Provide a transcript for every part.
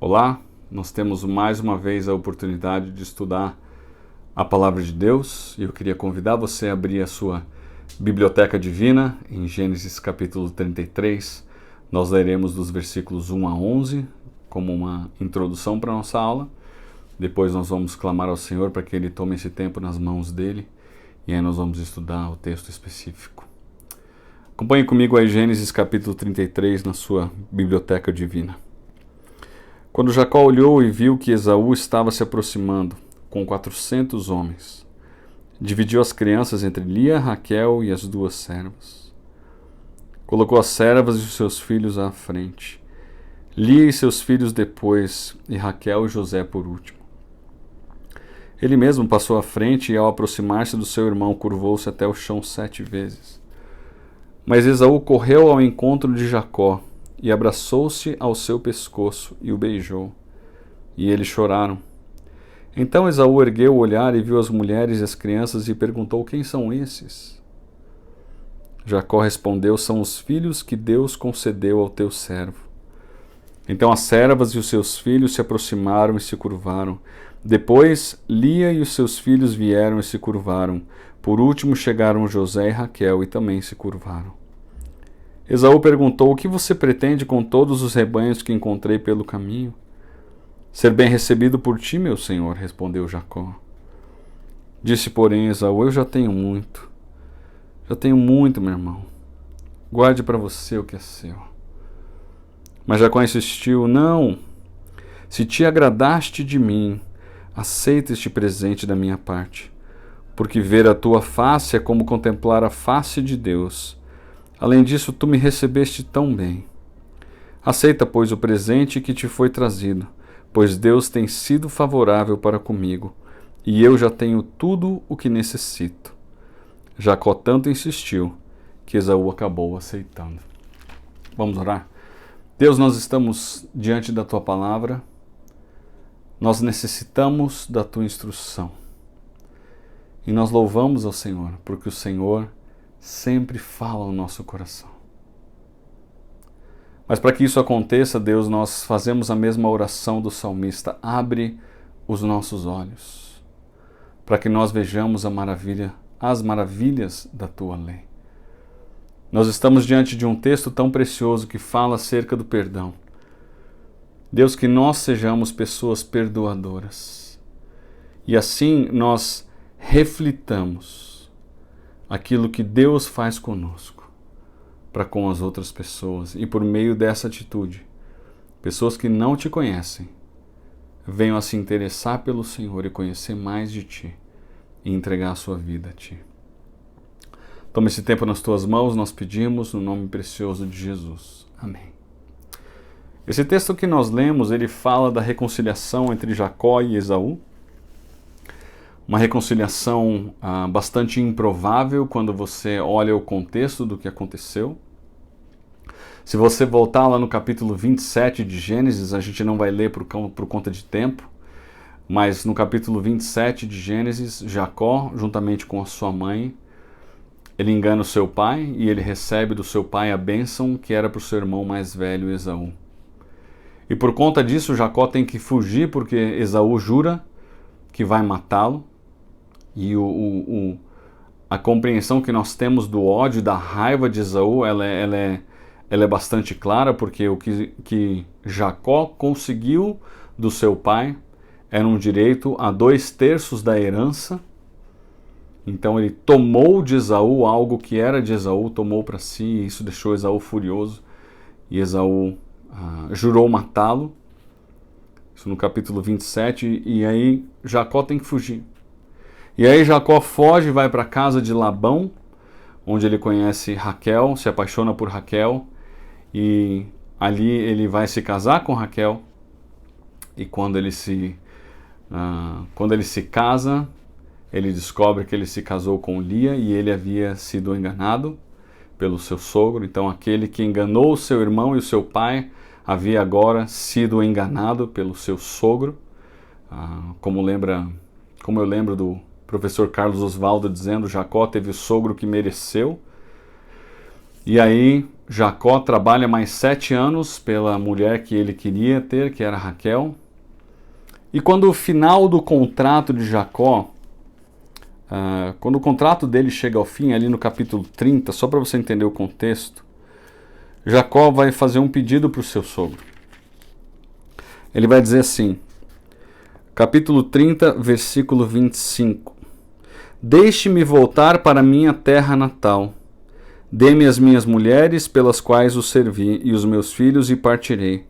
Olá, nós temos mais uma vez a oportunidade de estudar a Palavra de Deus e eu queria convidar você a abrir a sua Biblioteca Divina em Gênesis capítulo 33. Nós leremos dos versículos 1 a 11 como uma introdução para a nossa aula. Depois nós vamos clamar ao Senhor para que Ele tome esse tempo nas mãos dEle e aí nós vamos estudar o texto específico. Acompanhe comigo aí Gênesis capítulo 33 na sua Biblioteca Divina. Quando Jacó olhou e viu que Esaú estava se aproximando, com 400 homens, dividiu as crianças entre Lia, Raquel e as duas servas. Colocou as servas e os seus filhos à frente, Lia e seus filhos depois, e Raquel e José por último. Ele mesmo passou à frente e, ao aproximar-se do seu irmão, curvou-se até o chão 7 vezes. Mas Esaú correu ao encontro de Jacó, e abraçou-se ao seu pescoço e o beijou. E eles choraram. Então Esaú ergueu o olhar e viu as mulheres e as crianças e perguntou: quem são esses? Jacó respondeu: são os filhos que Deus concedeu ao teu servo. Então as servas e os seus filhos se aproximaram e se curvaram. Depois Lia e os seus filhos vieram e se curvaram. Por último chegaram José e Raquel e também se curvaram. Esaú perguntou: o que você pretende com todos os rebanhos que encontrei pelo caminho? Ser bem recebido por ti, meu senhor, respondeu Jacó. Disse, porém, Esaú: eu já tenho muito. Já tenho muito, meu irmão. Guarde para você o que é seu. Mas Jacó insistiu: não. Se te agradaste de mim, aceita este presente da minha parte. Porque ver a tua face é como contemplar a face de Deus. Além disso, tu me recebeste tão bem. Aceita, pois, o presente que te foi trazido, pois Deus tem sido favorável para comigo, e eu já tenho tudo o que necessito. Jacó tanto insistiu, que Esaú acabou aceitando. Vamos orar? Deus, nós estamos diante da tua palavra, nós necessitamos da tua instrução. E nós louvamos ao Senhor, porque o Senhor sempre fala no nosso coração. Mas para que isso aconteça, Deus, nós fazemos a mesma oração do salmista: abre os nossos olhos, para que nós vejamos as maravilhas da tua lei. Nós estamos diante de um texto tão precioso que fala acerca do perdão. Deus, que nós sejamos pessoas perdoadoras e assim nós reflitamos aquilo que Deus faz conosco, para com as outras pessoas. E por meio dessa atitude, pessoas que não te conhecem, venham a se interessar pelo Senhor e conhecer mais de ti, e entregar a sua vida a ti. Toma esse tempo nas tuas mãos, nós pedimos no nome precioso de Jesus. Amém. Esse texto que nós lemos, ele fala da reconciliação entre Jacó e Esaú. Uma reconciliação bastante improvável quando você olha o contexto do que aconteceu. Se você voltar lá no capítulo 27 de Gênesis, a gente não vai ler por conta de tempo, mas no capítulo 27 de Gênesis, Jacó, juntamente com a sua mãe, ele engana o seu pai e ele recebe do seu pai a bênção que era para o seu irmão mais velho, Esaú. E por conta disso, Jacó tem que fugir porque Esaú jura que vai matá-lo. E a compreensão que nós temos do ódio e da raiva de Esaú, ela é bastante clara, porque o que Jacó conseguiu do seu pai era um direito a 2/3 da herança. Então ele tomou de Esaú algo que era de Esaú, tomou para si, e isso deixou Esaú furioso. E Esaú jurou matá-lo. Isso no capítulo 27, e aí Jacó tem que fugir. E aí Jacó foge e vai para a casa de Labão, onde ele conhece Raquel, se apaixona por Raquel, e ali ele vai se casar com Raquel. E quando ele se casa, ele descobre que ele se casou com Lia e ele havia sido enganado pelo seu sogro. Então aquele que enganou o seu irmão e o seu pai havia agora sido enganado pelo seu sogro, como eu lembro do professor Carlos Oswaldo dizendo: Jacó teve o sogro que mereceu. E aí Jacó trabalha mais 7 anos pela mulher que ele queria ter, que era Raquel. E quando o final do contrato de Jacó, quando o contrato dele chega ao fim, ali no capítulo 30, só para você entender o contexto, Jacó vai fazer um pedido para o seu sogro. Ele vai dizer assim, capítulo 30, versículo 25. Deixe-me voltar para minha terra natal. Dê-me as minhas mulheres pelas quais os servi e os meus filhos e partirei.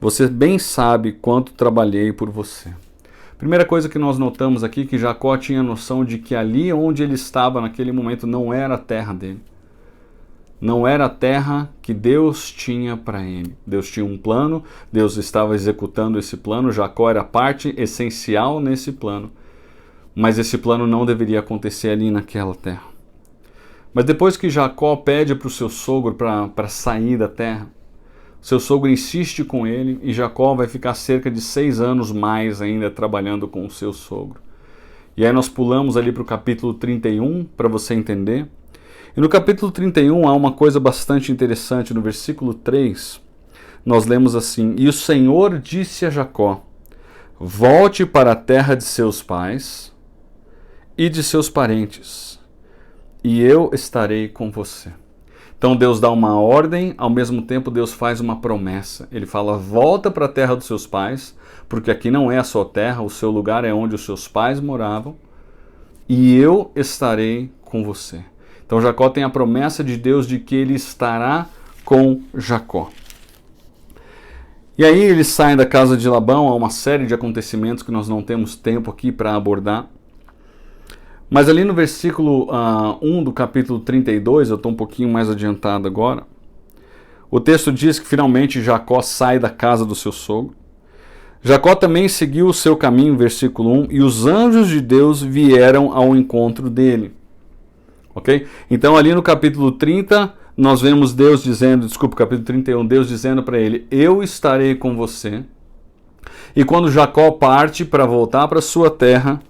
Você bem sabe quanto trabalhei por você. Primeira coisa que nós notamos aqui é que Jacó tinha noção de que ali onde ele estava naquele momento não era a terra dele. Não era a terra que Deus tinha para ele. Deus tinha um plano, Deus estava executando esse plano, Jacó era parte essencial nesse plano. Mas esse plano não deveria acontecer ali naquela terra. Mas depois que Jacó pede para o seu sogro para sair da terra, seu sogro insiste com ele e Jacó vai ficar cerca de 6 anos mais ainda trabalhando com o seu sogro. E aí nós pulamos ali para o capítulo 31 para você entender. E no capítulo 31 há uma coisa bastante interessante. No versículo 3 nós lemos assim: E o Senhor disse a Jacó, volte para a terra de seus pais e de seus parentes, e eu estarei com você. Então Deus dá uma ordem, ao mesmo tempo Deus faz uma promessa. Ele fala, volta para a terra dos seus pais, porque aqui não é a sua terra, o seu lugar é onde os seus pais moravam, e eu estarei com você. Então Jacó tem a promessa de Deus de que ele estará com Jacó. E aí eles saem da casa de Labão, há uma série de acontecimentos que nós não temos tempo aqui para abordar. Mas ali no versículo 1 do capítulo 32, eu estou um pouquinho mais adiantado agora, o texto diz que finalmente Jacó sai da casa do seu sogro. Jacó também seguiu o seu caminho, versículo 1, e os anjos de Deus vieram ao encontro dele. Ok? Então ali no capítulo 30, nós vemos Deus dizendo, capítulo 31, Deus dizendo para ele, eu estarei com você. E quando Jacó parte para voltar para sua terra,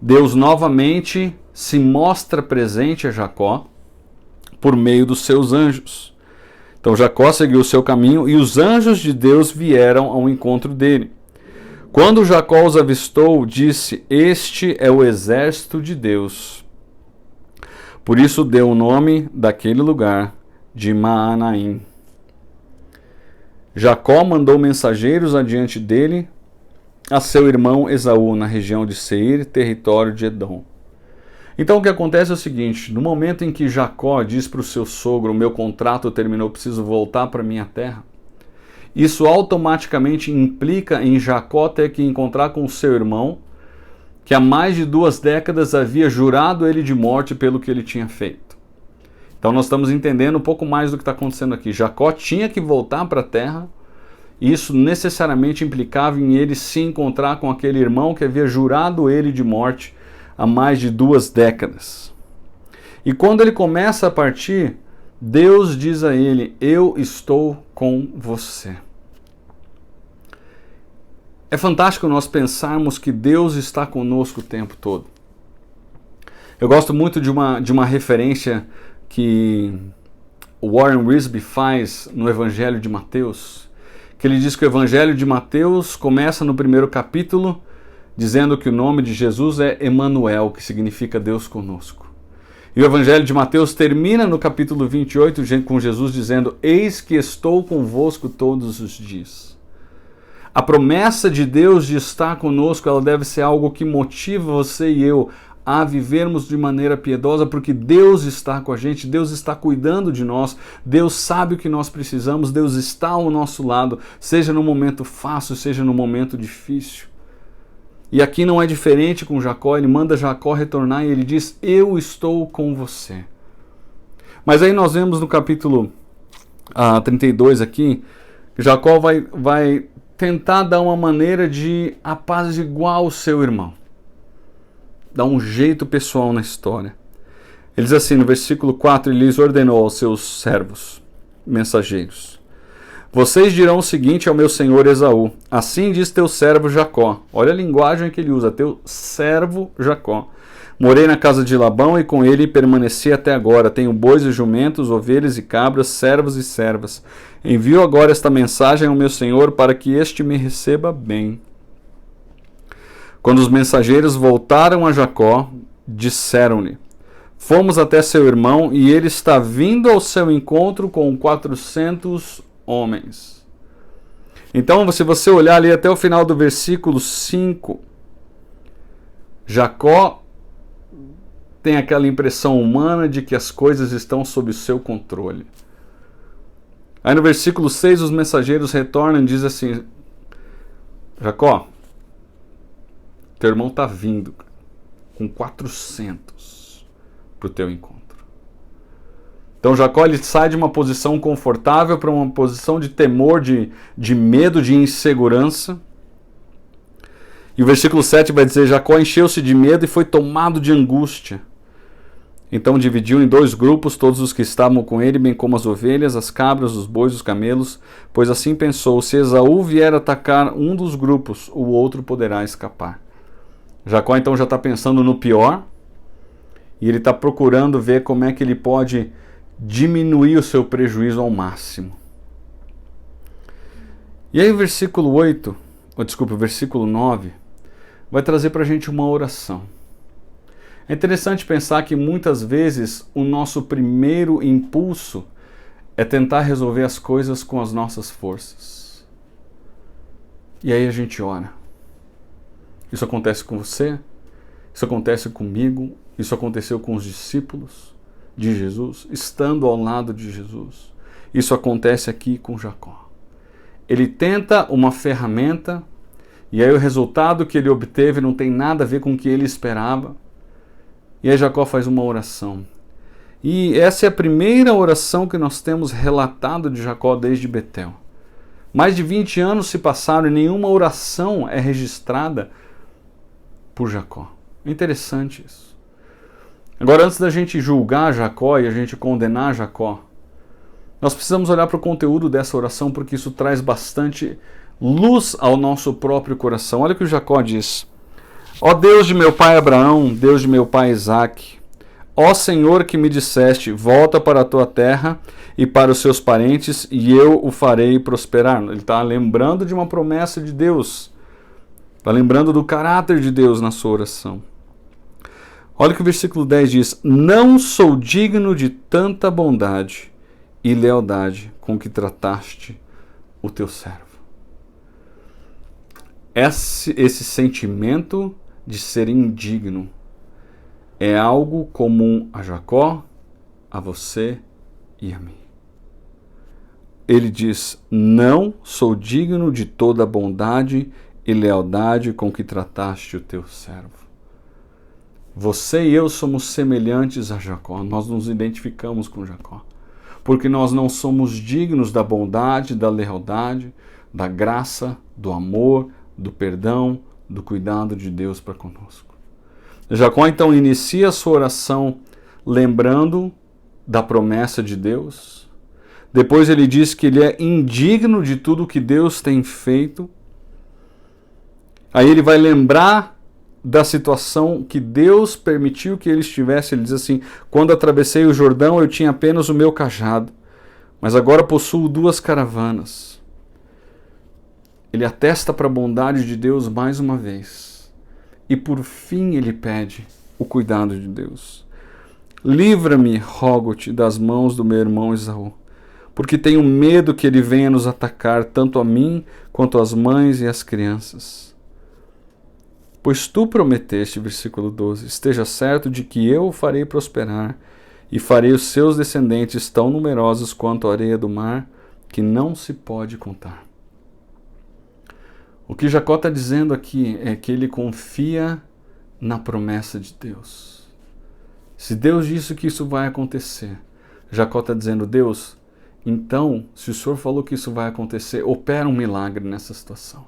Deus novamente se mostra presente a Jacó por meio dos seus anjos. Então Jacó seguiu o seu caminho e os anjos de Deus vieram ao encontro dele. Quando Jacó os avistou, disse, este é o exército de Deus. Por isso deu o nome daquele lugar de Maanaim. Jacó mandou mensageiros adiante dele a seu irmão Esaú, na região de Seir, território de Edom. Então o que acontece é o seguinte, no momento em que Jacó diz para o seu sogro, meu contrato terminou, preciso voltar para minha terra, isso automaticamente implica em Jacó ter que encontrar com o seu irmão, que há mais de 2 décadas havia jurado ele de morte pelo que ele tinha feito. Então nós estamos entendendo um pouco mais do que está acontecendo aqui. Jacó tinha que voltar para a terra, e isso necessariamente implicava em ele se encontrar com aquele irmão que havia jurado ele de morte há mais de 2 décadas. E quando ele começa a partir, Deus diz a ele, eu estou com você. É fantástico nós pensarmos que Deus está conosco o tempo todo. Eu gosto muito de uma referência que Warren Wiersbe faz no Evangelho de Mateus, que ele diz que o Evangelho de Mateus começa no primeiro capítulo dizendo que o nome de Jesus é Emanuel, que significa Deus conosco. E o Evangelho de Mateus termina no capítulo 28 com Jesus dizendo, eis que estou convosco todos os dias. A promessa de Deus de estar conosco, ela deve ser algo que motiva você e eu a vivermos de maneira piedosa, porque Deus está com a gente, Deus está cuidando de nós, Deus sabe o que nós precisamos, Deus está ao nosso lado, seja no momento fácil, seja no momento difícil. E aqui não é diferente com Jacó, ele manda Jacó retornar e ele diz, eu estou com você. Mas aí nós vemos no capítulo 32 aqui, Jacó vai tentar dar uma maneira de apaziguar o seu irmão. Dar um jeito pessoal na história. Ele diz assim, no versículo 4, ele lhes ordenou aos seus servos, mensageiros, vocês dirão o seguinte ao meu senhor Esaú, assim diz teu servo Jacó. Olha a linguagem que ele usa, teu servo Jacó. Morei na casa de Labão e com ele permaneci até agora. Tenho bois e jumentos, ovelhas e cabras, servos e servas. Envio agora esta mensagem ao meu senhor para que este me receba bem. Quando os mensageiros voltaram a Jacó, disseram-lhe: fomos até seu irmão e ele está vindo ao seu encontro com 400 homens. Então, se você olhar ali até o final do versículo 5, Jacó tem aquela impressão humana de que as coisas estão sob o seu controle. Aí no versículo 6 os mensageiros retornam e dizem assim: Jacó, teu irmão está vindo com 400 para o teu encontro. Então Jacó ele sai de uma posição confortável para uma posição de temor, de medo, de insegurança. E o versículo 7 vai dizer: Jacó encheu-se de medo e foi tomado de angústia. Então dividiu em 2 grupos todos os que estavam com ele, bem como as ovelhas, as cabras, os bois, os camelos, pois assim pensou: se Esaú vier atacar um dos grupos, o outro poderá escapar. Jacó então já está pensando no pior, e ele está procurando ver como é que ele pode diminuir o seu prejuízo ao máximo. E aí o versículo 9, vai trazer para a gente uma oração. É interessante pensar que muitas vezes o nosso primeiro impulso é tentar resolver as coisas com as nossas forças. E aí a gente ora. Isso acontece com você, isso acontece comigo, isso aconteceu com os discípulos de Jesus, estando ao lado de Jesus. Isso acontece aqui com Jacó. Ele tenta uma ferramenta e aí o resultado que ele obteve não tem nada a ver com o que ele esperava. E aí Jacó faz uma oração. E essa é a primeira oração que nós temos relatado de Jacó desde Betel. Mais de 20 anos se passaram e nenhuma oração é registrada por Jacó. É interessante isso. Agora, antes da gente julgar Jacó e a gente condenar Jacó, nós precisamos olhar para o conteúdo dessa oração, porque isso traz bastante luz ao nosso próprio coração. Olha o que o Jacó diz: ó Deus de meu pai Abraão, Deus de meu pai Isaque, ó Senhor que me disseste, volta para a tua terra e para os seus parentes, e eu o farei prosperar. Ele está lembrando de uma promessa de Deus, está lembrando do caráter de Deus na sua oração. Olha o que o versículo 10 diz: não sou digno de tanta bondade e lealdade com que trataste o teu servo. Esse sentimento de ser indigno é algo comum a Jacó, a você e a mim. Ele diz: não sou digno de toda a bondade e lealdade com que trataste o teu servo. Você e eu somos semelhantes a Jacó, nós nos identificamos com Jacó, porque nós não somos dignos da bondade, da lealdade, da graça, do amor, do perdão, do cuidado de Deus para conosco. Jacó então inicia a sua oração lembrando da promessa de Deus. Depois ele diz que ele é indigno de tudo que Deus tem feito. Aí ele vai lembrar da situação que Deus permitiu que ele estivesse. Ele diz assim: quando atravessei o Jordão eu tinha apenas o meu cajado, mas agora possuo 2 caravanas. Ele atesta para a bondade de Deus mais uma vez. E por fim ele pede o cuidado de Deus. Livra-me, rogo-te, das mãos do meu irmão Esaú, porque tenho medo que ele venha nos atacar, tanto a mim quanto as mães e as crianças. Pois tu prometeste, versículo 12, esteja certo de que eu o farei prosperar, e farei os seus descendentes tão numerosos quanto a areia do mar, que não se pode contar. O que Jacó está dizendo aqui é que ele confia na promessa de Deus. Se Deus disse que isso vai acontecer, Jacó está dizendo: Deus, então, se o Senhor falou que isso vai acontecer, opera um milagre nessa situação,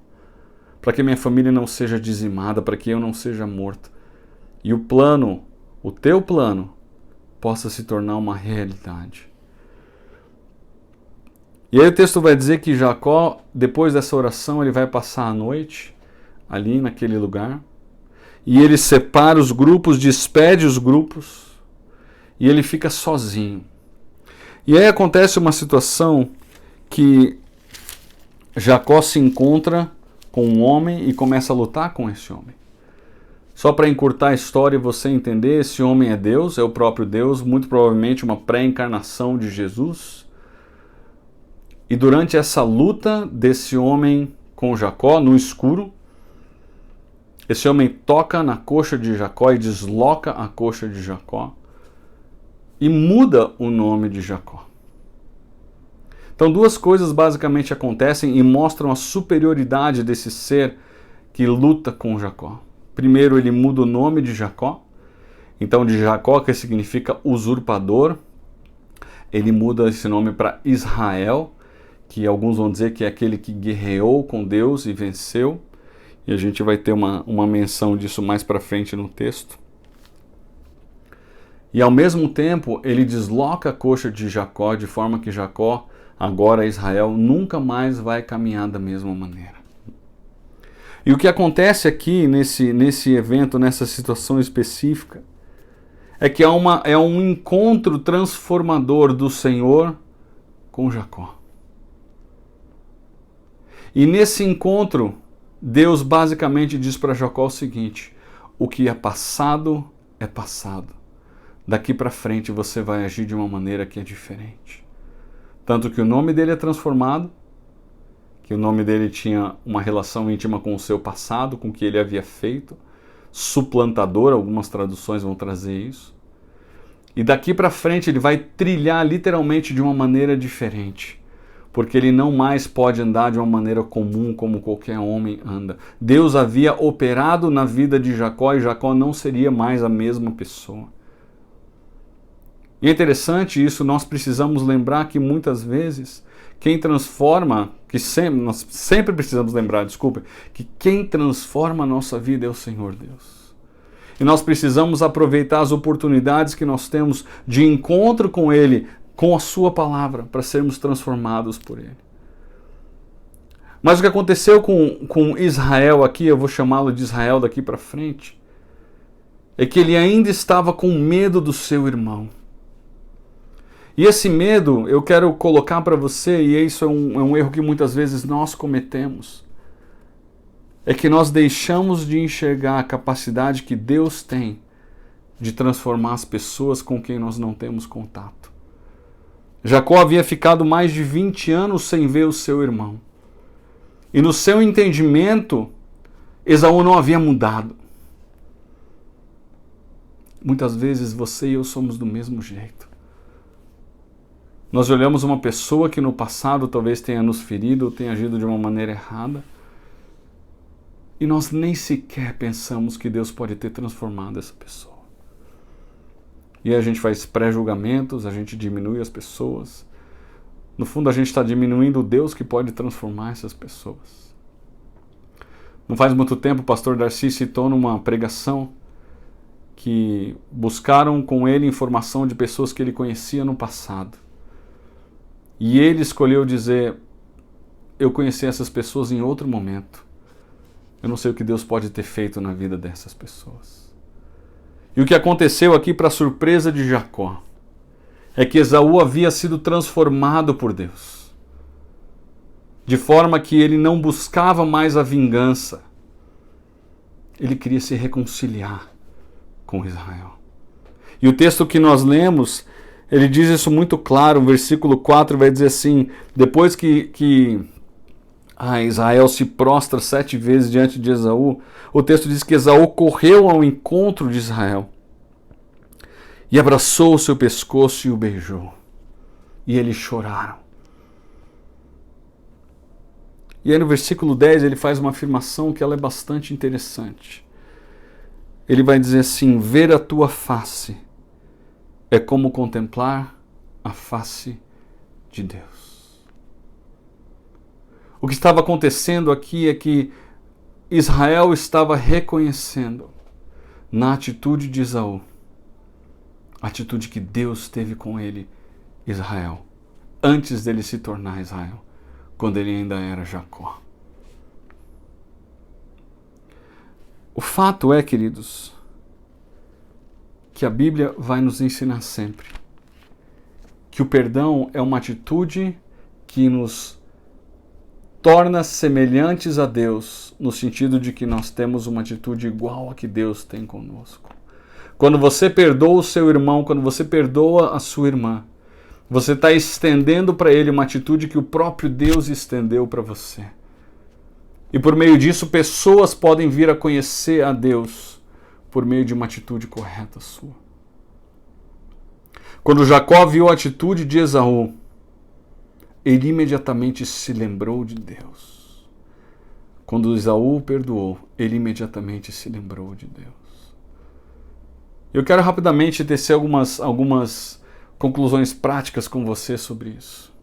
para que minha família não seja dizimada, para que eu não seja morto, e o plano, o teu plano, possa se tornar uma realidade. E aí o texto vai dizer que Jacó, depois dessa oração, ele vai passar a noite ali naquele lugar. e ele separa os grupos, despede os grupos, e ele fica sozinho. E aí acontece uma situação que Jacó se encontra com um homem e começa a lutar com esse homem. Só para encurtar a história e você entender, esse homem é Deus, é o próprio Deus, muito provavelmente uma pré-encarnação de Jesus. E durante essa luta desse homem com Jacó, no escuro, esse homem toca na coxa de Jacó e desloca a coxa de Jacó e muda o nome de Jacó. Então, duas coisas basicamente acontecem e mostram a superioridade desse ser que luta com Jacó. Primeiro, ele muda o nome de Jacó. Então, de Jacó, que significa usurpador, ele muda esse nome para Israel, que alguns vão dizer que é aquele que guerreou com Deus e venceu. E a gente vai ter uma menção disso mais para frente no texto. E ao mesmo tempo, ele desloca a coxa de Jacó, de forma que Jacó, agora Israel, nunca mais vai caminhar da mesma maneira. E o que acontece aqui nesse evento, nessa situação específica, é que é um encontro transformador do Senhor com Jacó. E nesse encontro, Deus basicamente diz para Jacó o seguinte: o que é passado é passado. Daqui para frente você vai agir de uma maneira que é diferente. Tanto que o nome dele é transformado, que o nome dele tinha uma relação íntima com o seu passado, com o que ele havia feito, suplantador, algumas traduções vão trazer isso. E daqui para frente ele vai trilhar literalmente de uma maneira diferente, porque ele não mais pode andar de uma maneira comum como qualquer homem anda. Deus havia operado na vida de Jacó e Jacó não seria mais a mesma pessoa. E é interessante isso, nós precisamos lembrar que muitas vezes quem transforma, nós sempre precisamos lembrar, que quem transforma a nossa vida é o Senhor Deus. E nós precisamos aproveitar as oportunidades que nós temos de encontro com Ele, com a sua palavra, para sermos transformados por Ele. Mas o que aconteceu com Israel aqui, eu vou chamá-lo de Israel daqui para frente, é que ele ainda estava com medo do seu irmão. E esse medo eu quero colocar para você, e isso é um erro que muitas vezes nós cometemos, é que nós deixamos de enxergar a capacidade que Deus tem de transformar as pessoas com quem nós não temos contato. Jacó havia ficado mais de 20 anos sem ver o seu irmão. E no seu entendimento, Esaú não havia mudado. Muitas vezes você e eu somos do mesmo jeito. Nós olhamos uma pessoa que no passado talvez tenha nos ferido ou tenha agido de uma maneira errada, e nós nem sequer pensamos que Deus pode ter transformado essa pessoa. E a gente faz pré-julgamentos, a gente diminui as pessoas. No fundo, a gente está diminuindo o Deus que pode transformar essas pessoas. Não faz muito tempo o pastor Darcy citou numa pregação que buscaram com ele informação de pessoas que ele conhecia no passado. E ele escolheu dizer: eu conheci essas pessoas em outro momento. Eu não sei o que Deus pode ter feito na vida dessas pessoas. E o que aconteceu aqui, para surpresa de Jacó, é que Esaú havia sido transformado por Deus, de forma que ele não buscava mais a vingança. Ele queria se reconciliar com Israel. E o texto que nós lemos, ele diz isso muito claro. O versículo 4 vai dizer assim: depois que Israel se prostra 7 vezes diante de Esaú, o texto diz que Esaú correu ao encontro de Israel e abraçou o seu pescoço e o beijou. E eles choraram. E aí no versículo 10 ele faz uma afirmação que ela é bastante interessante. Ele vai dizer assim: ver a tua face é como contemplar a face de Deus. O que estava acontecendo aqui é que Israel estava reconhecendo na atitude de Esaú a atitude que Deus teve com ele, Israel, antes dele se tornar Israel, quando ele ainda era Jacó. O fato é, queridos, que a Bíblia vai nos ensinar sempre que o perdão é uma atitude que nos torna semelhantes a Deus, no sentido de que nós temos uma atitude igual a que Deus tem conosco. Quando você perdoa o seu irmão, quando você perdoa a sua irmã, você está estendendo para ele uma atitude que o próprio Deus estendeu para você. E por meio disso, pessoas podem vir a conhecer a Deus por meio de uma atitude correta sua. Quando Jacó viu a atitude de Esaú, ele imediatamente se lembrou de Deus. Quando Esaú perdoou, ele imediatamente se lembrou de Deus. Eu quero rapidamente tecer algumas conclusões práticas com você sobre isso.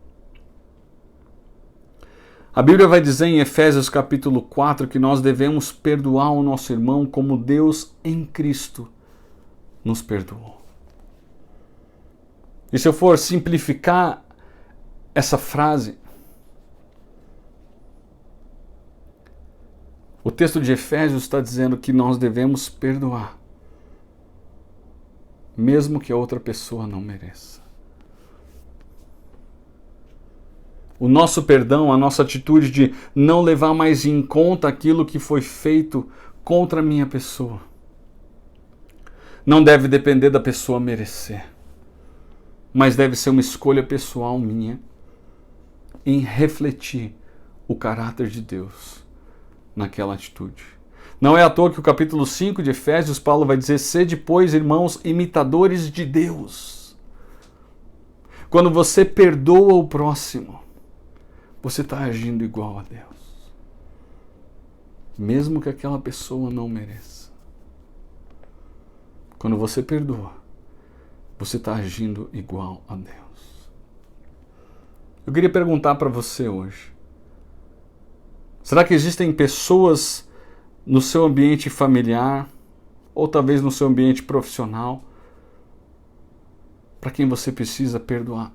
A Bíblia vai dizer em Efésios capítulo 4 que nós devemos perdoar o nosso irmão como Deus em Cristo nos perdoou. E se eu for simplificar essa frase, o texto de Efésios está dizendo que nós devemos perdoar, mesmo que a outra pessoa não mereça. O nosso perdão, a nossa atitude de não levar mais em conta aquilo que foi feito contra a minha pessoa, não deve depender da pessoa merecer, mas deve ser uma escolha pessoal minha em refletir o caráter de Deus naquela atitude. Não é à toa que o capítulo 5 de Efésios, Paulo vai dizer: sede, pois, irmãos, imitadores de Deus. Quando você perdoa o próximo, você está agindo igual a Deus, mesmo que aquela pessoa não mereça. Quando você perdoa, você está agindo igual a Deus. Eu queria perguntar para você hoje: será que existem pessoas no seu ambiente familiar, ou talvez no seu ambiente profissional, para quem você precisa perdoar?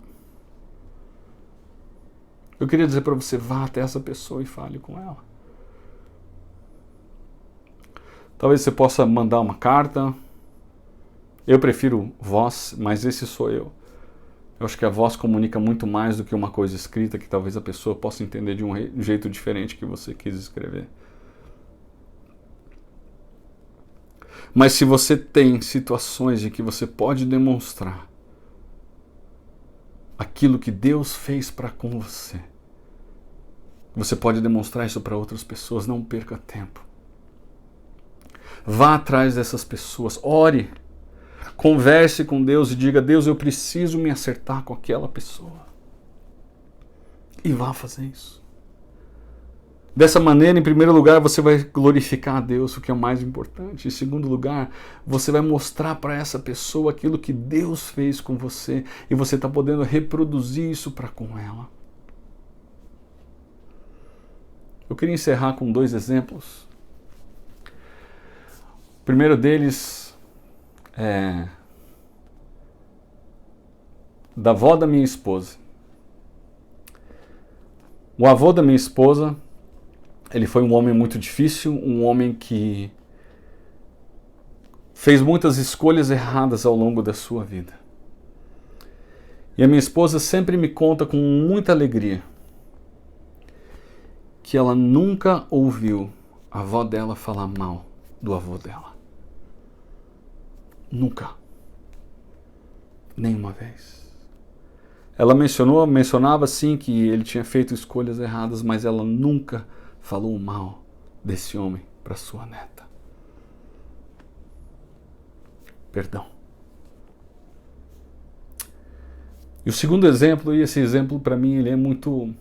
Eu queria dizer para você: vá até essa pessoa e fale com ela. Talvez você possa mandar uma carta. Eu prefiro voz, mas esse sou eu. Eu acho que a voz comunica muito mais do que uma coisa escrita que talvez a pessoa possa entender de um jeito diferente que você quis escrever. Mas se você tem situações em que você pode demonstrar aquilo que Deus fez para com você, você pode demonstrar isso para outras pessoas. Não perca tempo. Vá atrás dessas pessoas, ore, converse com Deus e diga: Deus, eu preciso me acertar com aquela pessoa. E vá fazer isso. Dessa maneira, em primeiro lugar, você vai glorificar a Deus, o que é o mais importante. Em segundo lugar, você vai mostrar para essa pessoa aquilo que Deus fez com você e você está podendo reproduzir isso para com ela. Eu queria encerrar com 2 exemplos. O primeiro deles é da avó da minha esposa. O avô da minha esposa, ele foi um homem muito difícil, um homem que fez muitas escolhas erradas ao longo da sua vida. E a minha esposa sempre me conta com muita alegria que ela nunca ouviu a avó dela falar mal do avô dela. Nunca. Nenhuma vez. Ela mencionava sim que ele tinha feito escolhas erradas, mas ela nunca falou mal desse homem para sua neta. Perdão. E o segundo exemplo, e esse exemplo para mim ele é muito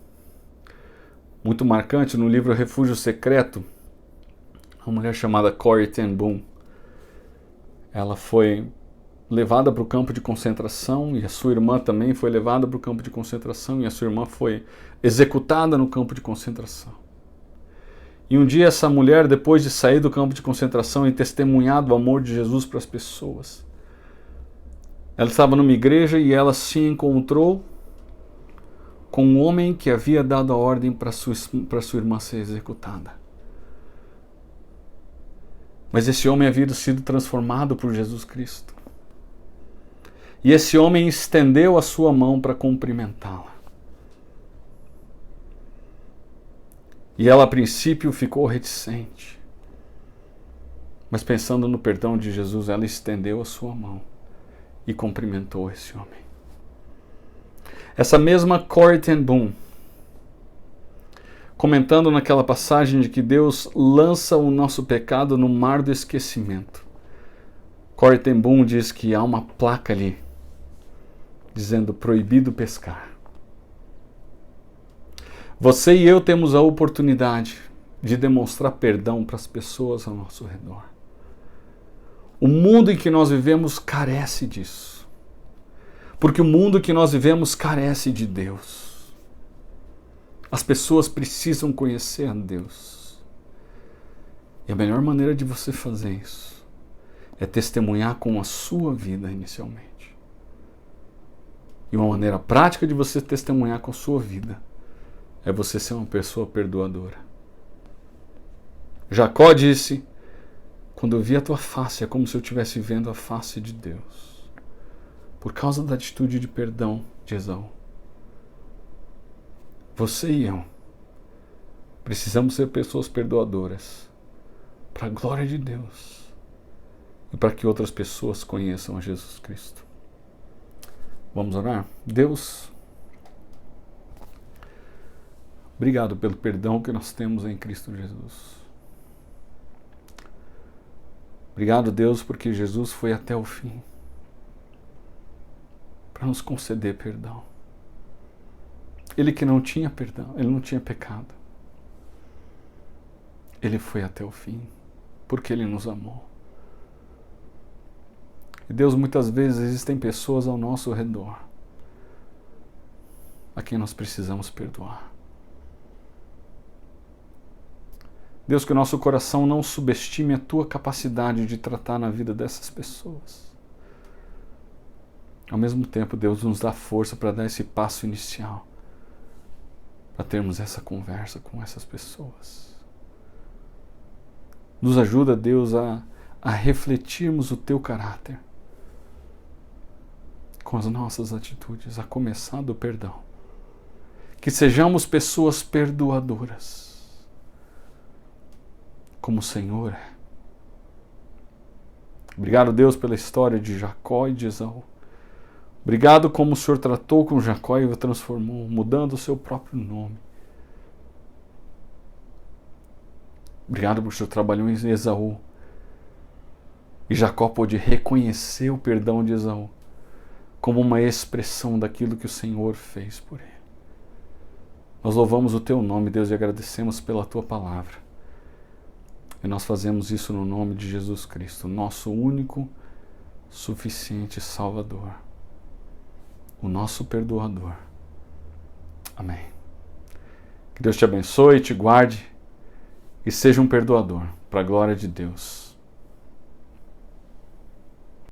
marcante, no livro Refúgio Secreto, uma mulher chamada Corrie ten Boom. Ela foi levada para o campo de concentração e a sua irmã também foi levada para o campo de concentração e a sua irmã foi executada no campo de concentração. E um dia essa mulher, depois de sair do campo de concentração e testemunhar do amor de Jesus para as pessoas, ela estava numa igreja e ela se encontrou com um homem que havia dado a ordem para sua irmã ser executada. Mas esse homem havia sido transformado por Jesus Cristo. E esse homem estendeu a sua mão para cumprimentá-la. E ela, a princípio, ficou reticente. Mas pensando no perdão de Jesus, ela estendeu a sua mão e cumprimentou esse homem. Essa mesma Corrie ten Boom, comentando naquela passagem de que Deus lança o nosso pecado no mar do esquecimento, Corrie ten Boom diz que há uma placa ali, dizendo proibido pescar. Você e eu temos a oportunidade de demonstrar perdão para as pessoas ao nosso redor. O mundo em que nós vivemos carece disso. Porque o mundo que nós vivemos carece de Deus. As pessoas precisam conhecer a Deus. E a melhor maneira de você fazer isso é testemunhar com a sua vida inicialmente. E uma maneira prática de você testemunhar com a sua vida é você ser uma pessoa perdoadora. Jacó disse: quando eu vi a tua face, é como se eu estivesse vendo a face de Deus. Por causa da atitude de perdão de Esaú. Você e eu precisamos ser pessoas perdoadoras para a glória de Deus e para que outras pessoas conheçam a Jesus Cristo. Vamos orar? Deus, obrigado pelo perdão que nós temos em Cristo Jesus. Obrigado, Deus, porque Jesus foi até o fim para nos conceder perdão. Ele que não tinha perdão, ele não tinha pecado. Ele foi até o fim porque ele nos amou. E Deus, muitas vezes existem pessoas ao nosso redor a quem nós precisamos perdoar. Deus, que o nosso coração não subestime a tua capacidade de tratar na vida dessas pessoas. Ao mesmo tempo, Deus nos dá força para dar esse passo inicial, para termos essa conversa com essas pessoas. Nos ajuda, Deus, a refletirmos o teu caráter com as nossas atitudes, a começar do perdão. Que sejamos pessoas perdoadoras, como o Senhor é. Obrigado, Deus, pela história de Jacó e de Esaú. Obrigado como o Senhor tratou com Jacó e o transformou, mudando o seu próprio nome. Obrigado porque o Senhor trabalhou em Esaú. E Jacó pôde reconhecer o perdão de Esaú como uma expressão daquilo que o Senhor fez por ele. Nós louvamos o teu nome, Deus, e agradecemos pela tua palavra. E nós fazemos isso no nome de Jesus Cristo, nosso único, suficiente Salvador, o nosso perdoador. Amém. Que Deus te abençoe, te guarde e seja um perdoador, para a glória de Deus.